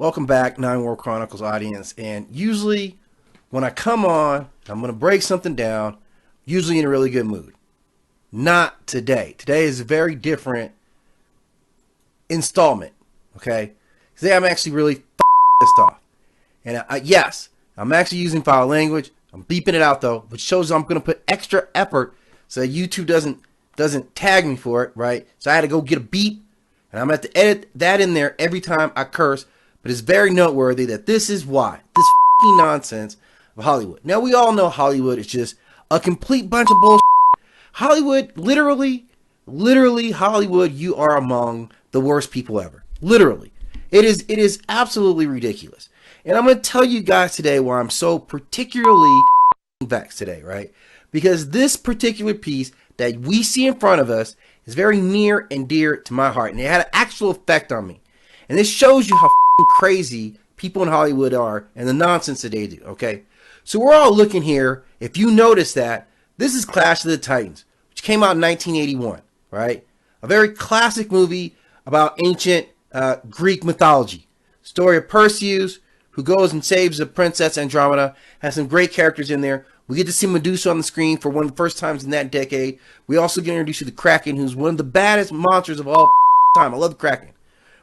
Welcome back, Nine World Chronicles audience. And usually when I come on, I'm going to break something down, usually in a really good mood. Not today. Today is a very different installment, okay? Today I'm actually really pissed off. And yes, I'm actually using foul language. I'm beeping it out though, which shows I'm going to put extra effort so that YouTube doesn't tag me for it, right? So I had to go get a beep, and I'm going to have to edit that in there every time I curse. But it's very noteworthy that this is why. This nonsense of Hollywood. Now, we all know Hollywood is just a complete bunch of bullshit. Hollywood, literally, Hollywood, you are among the worst people ever. Literally. It is absolutely ridiculous. And I'm going to tell you guys today why I'm so particularly vexed today, right? Because this particular piece that we see in front of us is very near and dear to my heart. And it had an actual effect on me. And this shows you how crazy people in Hollywood are and the nonsense that they do, okay? So we're all looking here. If you notice that, this is Clash of the Titans, which came out in 1981, right? A very classic movie about ancient Greek mythology. Story of Perseus, who goes and saves the princess Andromeda. Has some great characters in there. We get to see Medusa on the screen for one of the first times in that decade. We also get introduced to the Kraken, who's one of the baddest monsters of all time. I love the Kraken.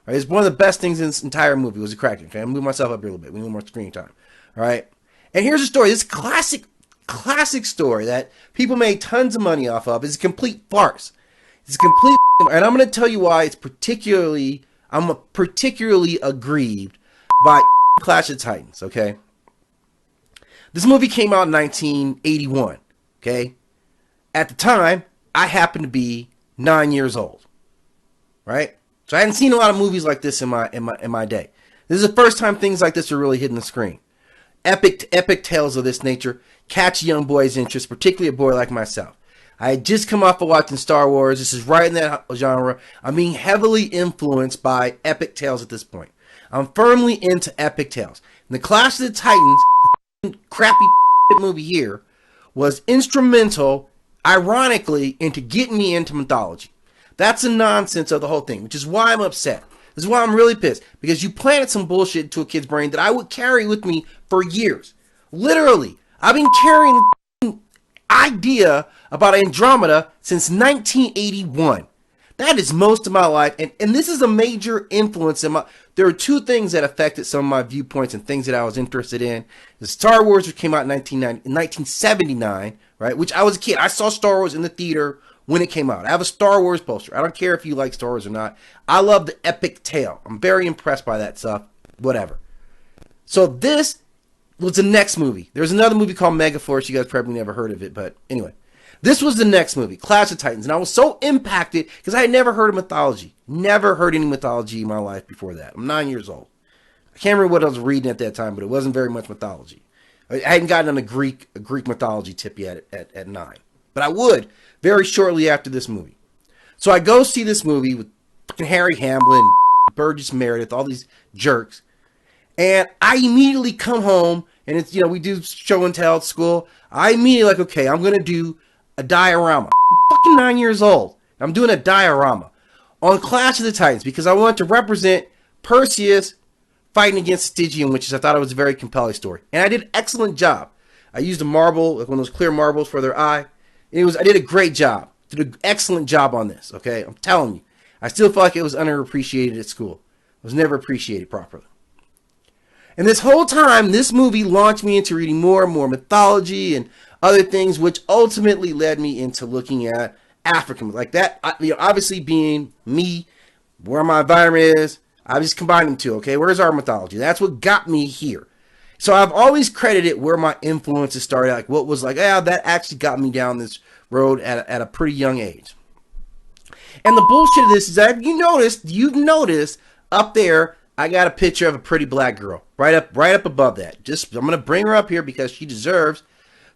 Right? It's one of the best things in this entire movie was the Kraken. Okay? I'm moving myself up here a little bit. We need more screen time. All right. And here's a story. This classic story that people made tons of money off of. It's a complete farce. It's a complete, and I'm going to tell you why I'm particularly aggrieved by Clash of Titans. Okay. This movie came out in 1981. Okay. At the time, I happened to be 9 years old. Right. So I hadn't seen a lot of movies like this in my day. This is the first time things like this are really hitting the screen. Epic tales of this nature catch a young boy's interest, particularly a boy like myself. I had just come off of watching Star Wars. This is right in that genre. I'm being heavily influenced by epic tales at this point. I'm firmly into epic tales. And the Clash of the Titans, the crappy movie here, was instrumental, ironically, into getting me into mythology. That's the nonsense of the whole thing, which is why I'm upset. This is why I'm really pissed. Because you planted some bullshit into a kid's brain that I would carry with me for years. Literally, I've been carrying the idea about Andromeda since 1981. That is most of my life. And this is a major influence in my... There are two things that affected some of my viewpoints and things that I was interested in. The Star Wars, which came out in 1979, right? Which I was a kid. I saw Star Wars in the theater when it came out. I have a Star Wars poster. I don't care if you like Star Wars or not. I love the epic tale. I'm very impressed by that stuff. Whatever. So this was the next movie. There's another movie called Megaforce. You guys probably never heard of it, but anyway. This was the next movie, Clash of Titans. And I was so impacted because I had never heard of mythology. Never heard any mythology in my life before that. I'm 9 years old. I can't remember what I was reading at that time, but it wasn't very much mythology. I hadn't gotten on a Greek mythology tip yet at 9. But I would very shortly after this movie. So I go see this movie with fucking Harry Hamlin, Burgess Meredith, all these jerks. And I immediately come home, and it's, we do show and tell at school. I immediately like, okay, I'm going to do a diorama. I'm fucking 9 years old. I'm doing a diorama on Clash of the Titans because I wanted to represent Perseus fighting against Stygian witches. I thought it was a very compelling story. And I did an excellent job. I used a marble, like one of those clear marbles for their eye. I did a great job. Did an excellent job on this, okay? I'm telling you. I still feel like it was underappreciated at school. It was never appreciated properly. And this whole time, this movie launched me into reading more and more mythology and other things, which ultimately led me into looking at African, like that, obviously being me, where my environment is, I just combined them two, okay? Where's our mythology? That's what got me here. So I've always credited where my influences started, like what was like, that actually got me down this road at a pretty young age. And the bullshit of this is that you've noticed up there, I got a picture of a pretty black girl right up above that. I'm going to bring her up here because she deserves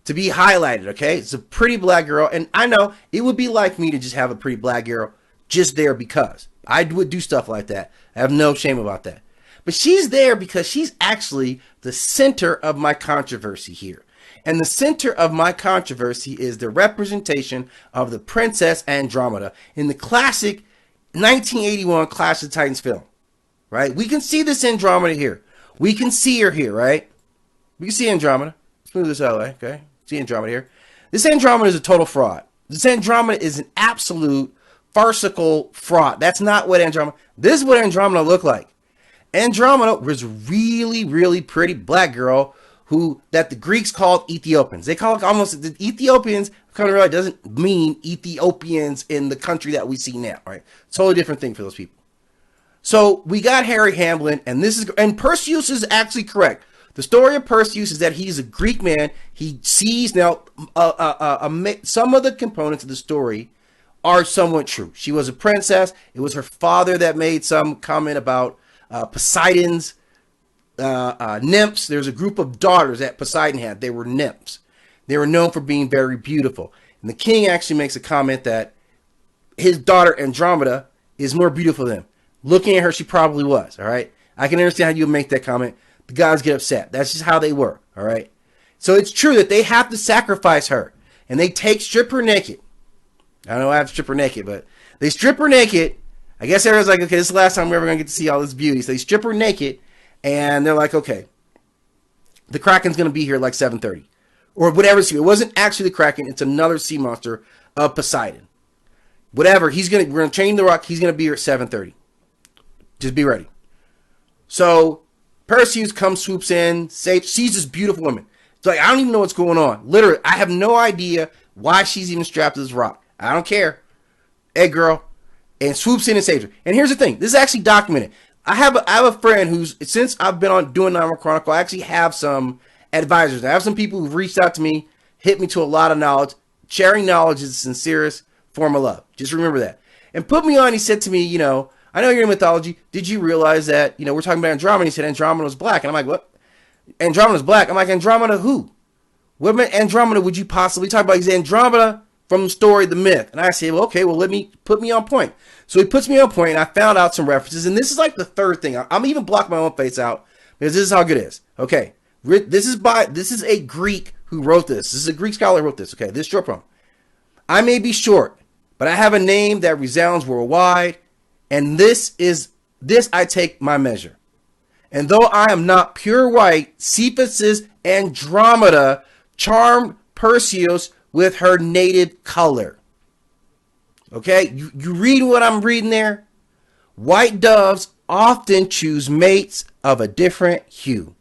to be highlighted, okay? It's a pretty black girl, and I know it would be like me to just have a pretty black girl just there because I would do stuff like that. I have no shame about that. But she's there because she's actually the center of my controversy here. And the center of my controversy is the representation of the Princess Andromeda in the classic 1981 Clash of the Titans film. right? We can see this Andromeda here. We can see her here, right? We can see Andromeda. Let's move this out of the way, okay? See Andromeda here. This Andromeda is a total fraud. This Andromeda is an absolute farcical fraud. That's not what Andromeda... This is what Andromeda looked like. Andromeda was really, really pretty black girl that the Greeks called Ethiopians. They call it almost... The Ethiopians, kind of realize, doesn't mean Ethiopians in the country that we see now, right? Totally different thing for those people. So we got Harry Hamlin, and Perseus is actually correct. The story of Perseus is that he's a Greek man. He sees now some of the components of the story are somewhat true. She was a princess. It was her father that made some comment about Poseidon's nymphs. There's a group of daughters that Poseidon had. They were nymphs. They were known for being very beautiful. And the king actually makes a comment that his daughter Andromeda is more beautiful than him. Looking at her, she probably was, all right? I can understand how you would make that comment. The gods get upset. That's just how they were, all right? So it's true that they have to sacrifice her. And they strip her naked. I don't know why I have to strip her naked, but they strip her naked. I guess everyone's like, okay, this is the last time we're ever going to get to see all this beauty. So they strip her naked, and they're like, okay, the Kraken's going to be here like 7:30. Or whatever. It wasn't actually the Kraken. It's another sea monster of Poseidon. Whatever. We're going to chain the rock. He's going to be here at 7:30. Just be ready. So Perseus swoops in, sees this beautiful woman. It's like, I don't even know what's going on. Literally, I have no idea why she's even strapped to this rock. I don't care. Hey, girl. And swoops in and saves her. And here's the thing. This is actually documented. I have a friend who's, since I've been doing Nightmare Chronicle, I actually have some advisors. I have some people who've reached out to me, hit me to a lot of knowledge. Sharing knowledge is the sincerest form of love. Just remember that. And put me on, he said to me, I know you're in mythology. Did you realize that, we're talking about Andromeda? He said Andromeda was black. And I'm like, what? Andromeda's black. I'm like, Andromeda who? What Andromeda would you possibly talk about? He's Andromeda from the story, the myth. And I said, well, okay, well, put me on point. So he puts me on point, and I found out some references. And this is like the third thing. I'm even blocking my own face out because this is how good it is. Okay. This is a Greek who wrote this. This is a Greek scholar who wrote this. Okay. This short poem. I may be short, but I have a name that resounds worldwide. And this I take my measure. And though I am not pure white, Cephas's Andromeda charmed Perseus with her native color. Okay, you read what I'm reading there? White doves often choose mates of a different hue.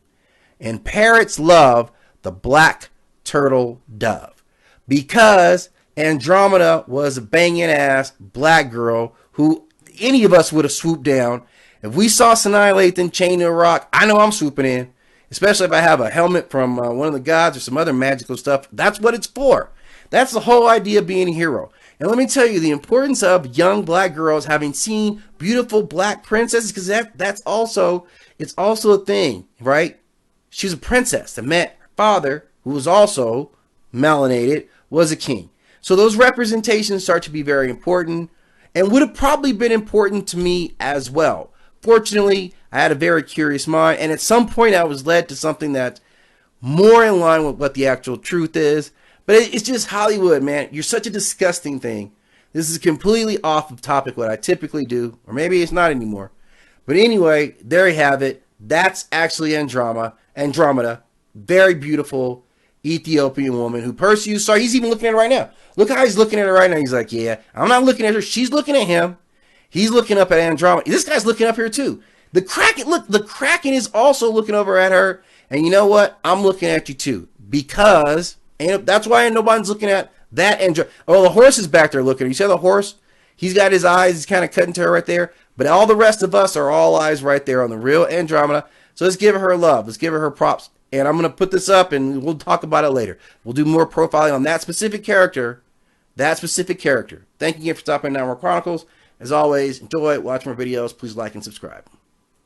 And parrots love the black turtle dove. Because Andromeda was a banging ass black girl who any of us would have swooped down. If we saw Sinailathan chained to a rock, I know I'm swooping in. Especially if I have a helmet from one of the gods or some other magical stuff. That's what it's for. That's the whole idea of being a hero. And let me tell you the importance of young black girls having seen beautiful black princesses, because it's also a thing, right? She was a princess that met her father, who was also melanated, was a king. So those representations start to be very important. And would have probably been important to me as well. Fortunately, I had a very curious mind, and at some point I was led to something that's more in line with what the actual truth is. But it's just Hollywood, man. You're such a disgusting thing. This is completely off of topic what I typically do, or maybe it's not anymore. But anyway, there you have it. That's actually Andromeda. Very beautiful Ethiopian woman who Perseus saw. He's even looking at her right now. Look how he's looking at her right now. He's like, yeah, I'm not looking at her. She's looking at him. He's looking up at Andromeda. This guy's looking up here too. The Kraken is also looking over at her. And you know what? I'm looking at you too. Because, and that's why nobody's looking at that Andromeda. Oh, the horse is back there looking. You see the horse? He's got his eyes. He's kind of cutting to her right there. But all the rest of us are all eyes right there on the real Andromeda. So let's give her love. Let's give her props. And I'm going to put this up and we'll talk about it later. We'll do more profiling on that specific character. Thank you again for stopping Nightmare Chronicles. As always, enjoy, watch more videos. Please like and subscribe.